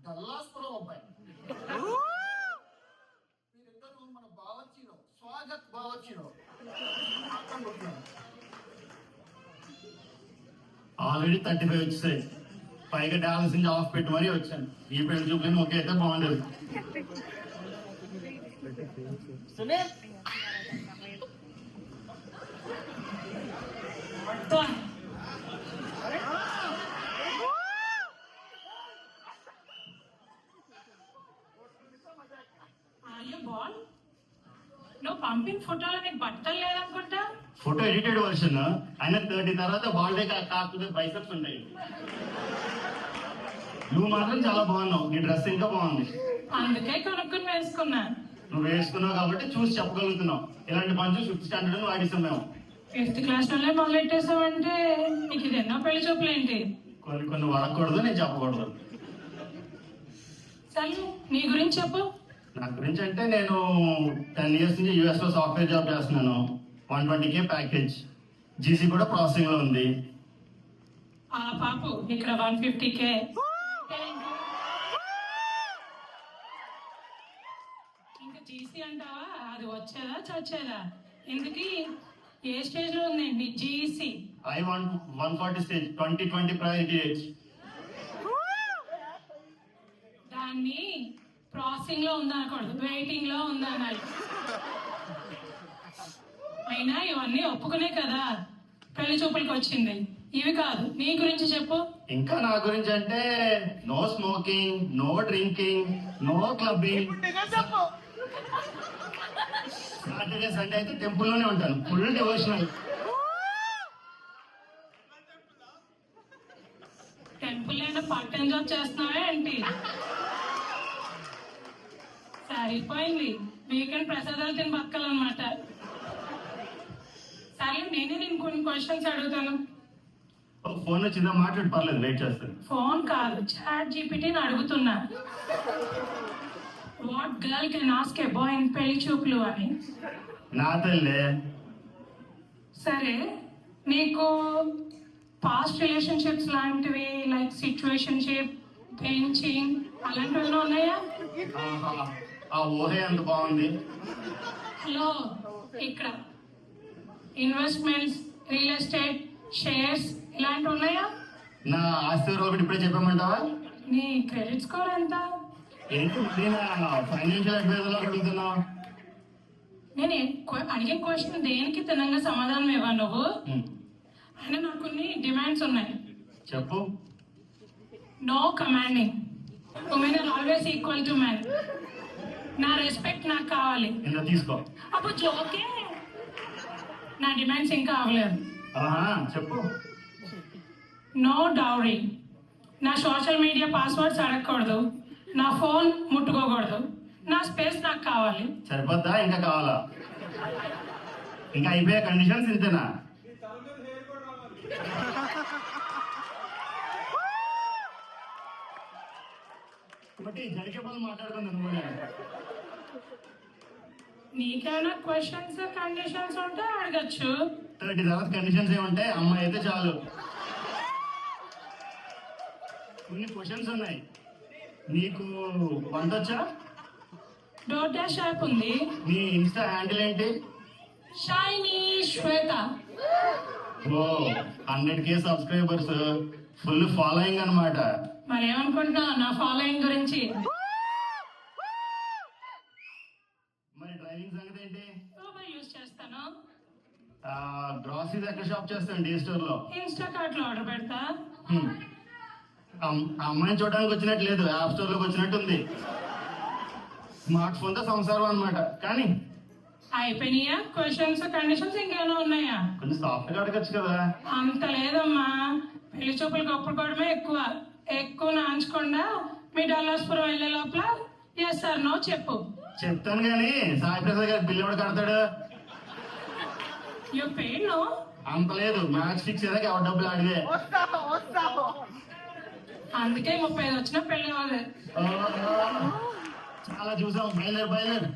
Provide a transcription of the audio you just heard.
డల్లాస్పురం అబ్బాయి. మీరిద్దరు మన బావచ్చిలో స్వాగత్ బావచ్చిలో ఆల్రెడీ 35 వచ్చేసాయి. పైగా డాన్స్ నుంచి ఆఫ్ పెట్టి మరీ వచ్చాను. ఈ పెళ్లి చూపులని ఒకే అయితే బాగుండేది. నువ్వు పంపిన ఫోటోలో నీకు బట్టలు లేదనుకుంటా. ఫోటో ఎడిటెడ్ వర్షన్ అయినా 30 తర్వాత బాల్డే కాకపోతే బైసెప్స్ ఉంటాయి. నువ్వు మాత్రం చాలా బాగున్నావు. నీ డ్రెస్ ఇంకా బాగుంది. అందుకే కొనుక్కుని వేసుకున్నా. నువ్వు వేసుకున్నావు కాబట్టి చూసి చెప్పగలుగుతున్నావు. ఇలాంటి పంచు 5th స్టాండర్డ్ వాడిస్తాం మేము. 5th క్లాస్ లోనే మొదలెట్టేసావంటే నీకు ఇది ఎన్నో పెళ్లి చూపులేంటి? కొన్ని వడకూడదు, నేను చెప్పకూడదు. సరే నీ గురించి చెప్పు. నా గురించి అంటే నేను 10 years నుంచి US లో సాఫ్ట్వేర్ జాబ్ చేస్తున్నాను. 120K package. జీసీ కూడా ప్రాసెసింగ్ లో ఉంది. ఆ పాపు ఇక్కడ 150K. ఇంకా జీసీ అంటావా? అది వచ్చేదా చచ్చేదా? ఇందుకీ ఏ స్టేజ్ లో ఉందండి GC? I want 140 stage 2020 priority age. దాన్ని ప్రాసెసింగ్ లో ఉందనకూడదు, వెయిటింగ్ లో ఉందనాలి. అయినా ఇవన్నీ ఒప్పుకునే కదా పెళ్లి చూపులకు వచ్చింది. ఇవి కాదు, నీ గురించి చెప్పు. ఇంకా నా గురించి అంటే no smoking, no drinking, no clubbing. Saturday Sunday అయితే టెంపుల్ లోనే ఉంటాను. Full devotional. టెంపుల్ అయినా పార్ట్ టైం జాబ్ చేస్తున్నావే ఏంటి? సరిపోయింది. వీకెండ్ ప్రసాదాలు తిని బతకాలన్నమాట. సరే నేనే నేను కొన్ని క్వశ్చన్స్ అడుగుతాను. ఫోన్ వచ్చిందా? మాట్లాడి పర్లేదు, వెయిట్ చేస్తాను. ఫోన్ కాదు, చాట్ జీపీటీని అడుగుతున్నా. What girl can ask a boy in పెళ్లి చూపులు అని. నా తల్లే. సరే నీకు పాస్ట్ రిలేషన్షిప్స్ లాంటివి లైక్ సిచ్యువేషన్షిప్, బెంచింగ్ అలాంటివి ఉన్నాయా? ఆ ఊహే అంత బాగుంది. హలో, ఇక్కడ ఇన్వెస్ట్మెంట్స్, రియల్ ఎస్టేట్, షేర్స్ ఇలాంటివి ఉన్నాయా? నా ఆస్తి ఒకటి ఇప్పుడే చెప్పమంటావా? నీ క్రెడిట్ స్కోర్ ఎంత? ఏంటి ఫైనాన్షియల్ అడ్వైజర్ అడుగుతున్నా? నేను అడిగిన క్వశ్చన్ దేనికి తినంగా సమాధానం ఇవ్వను నువ్వు. అయినా నాకు కొన్ని డిమాండ్స్ ఉన్నాయి. చెప్పు. No commanding. Women are always equal to men. నా రెస్పెక్ట్ నాకు కావాలి. తీసుకో. అప్పుడు జోకే. నా డిమాండ్స్ ఇంకా అవ్వలేదు. చెప్పు. No dowry. నా సోషల్ మీడియా పాస్వర్డ్స్ అడగకూడదు. నా ఫోన్ ముట్టుకోకూడదు. నా స్పేస్ నాకు కావాలి. సరిపోద్దా? ఇంకా కావాలా? ఇంకా అయిపోయే కండిషన్స్ ఇంతేనా? జరిగే పనులు మాట్లాడుకుందాం. నీకేమైనా క్వశ్చన్స్, కండిషన్స్ ఉంటే అడగచ్చు. 30 తర్వాత కండిషన్స్ ఏమంటే అమ్మాయి అయితే చాలు. కొన్ని క్వశ్చన్స్ ఉన్నాయి. నీకు వంట వచ్చా? డోర్ డాష్ యాప్ ఉంది. నీ ఇన్స్టా హ్యాండిల్ ఏంటి? షైనీ శ్వేత. ఓ 100K సబ్స్క్రైబర్స్, ఫుల్ ఫాలోయింగ్ అన్నమాట. మరి ఏమనుకుంటున్నావు నా ఫాలోయింగ్ గురించి? మరి డ్రైవింగ్ సంగతి ఏంటి? ఊబర్ యూజ్ చేస్తాను. గ్రాసరీస్ ఎక్కడ షాప్ చేస్తాను? డి స్టోర్ లో. ఇన్స్టాకార్ట్ లో ఆర్డర్ పెడతా. అమ్మాయిని చూడడానికి వచ్చినట్టు లేదు, యాప్ స్టోర్ లోకి వచ్చినట్టు ఉంది. స్మార్ట్ ఫోన్ తో సంసారం అన్నమాట. కానీ అయిపోయినాయా క్వశ్చన్స్, కండిషన్స్? ఇంకేమైనా ఉన్నాయా? కొంచెం సాఫ్ట్ గా అడగచ్చు కదా. అంత లేదమ్మా. పెళ్లి చూపులకు ఒప్పుకోవడమే ఎక్కువ నాంచకుండా మీ డల్లాస్పురం వెళ్లే లోపల ఎస్ సార్ నో చెప్పు. చెప్తాను గానీ సాయి ప్రసాద్ గారి బిల్లు ఎవడు కడతాడు? You paid no? అంత లేదు, మ్యాచ్ ఫిక్స్ అయ్యాక ఎవరు డబ్బులు ఆడివే. అందుకే 35 వచ్చినా పెళ్లి అవ్వదు. చాలా చూసాం. బయలుదేరు.